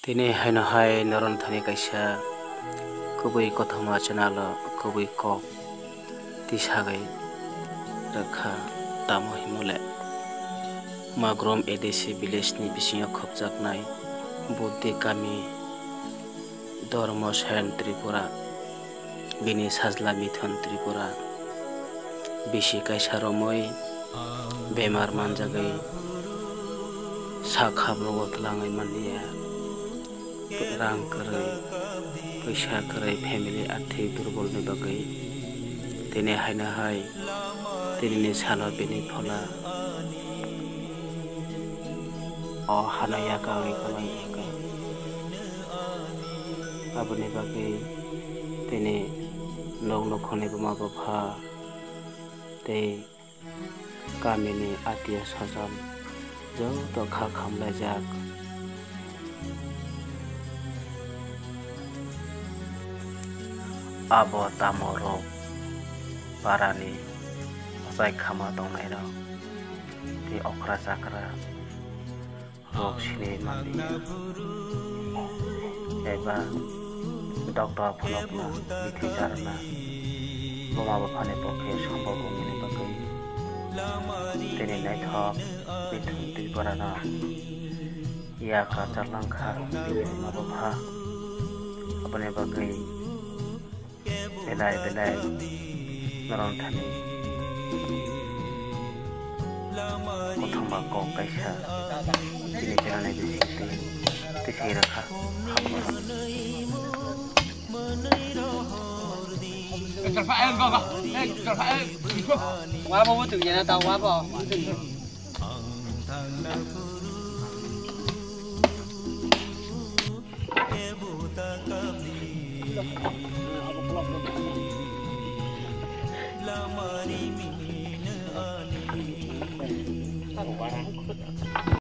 Tini hai naron thani kaisa kubui kothoma chanalo kubui kok tisagai rakha tamo himule magrom edc village ni bisingo khopjaknai buddhi kami dormo sen tripura bini sajla mithun tripura bisi kaisa romoi bemar manjagai sakha blogo tlangai mania rang kerai paisa kerai family arthik durbol ni bagai tini haina hai tini ni salo bini thola o hanaya kawi kalang ka aboni bagai tini nong nokhoni buma bapha tei kami ni atia sajam joto kha khamlaijak abo tamoro parani sai khama tongnai rok ti okra chakra rok sini mani eba doctor pholokna bithi jarna boma bafani pokhe sambol gumini bagai tini naithok bithun tiparana yaka charlangkha bini mabapha apne bagai belai naron thani kothoma kok kaisa tini janane bisingti tisai rakha Rafael kok. Rafael. Quá bao từ giờ tao quá bao.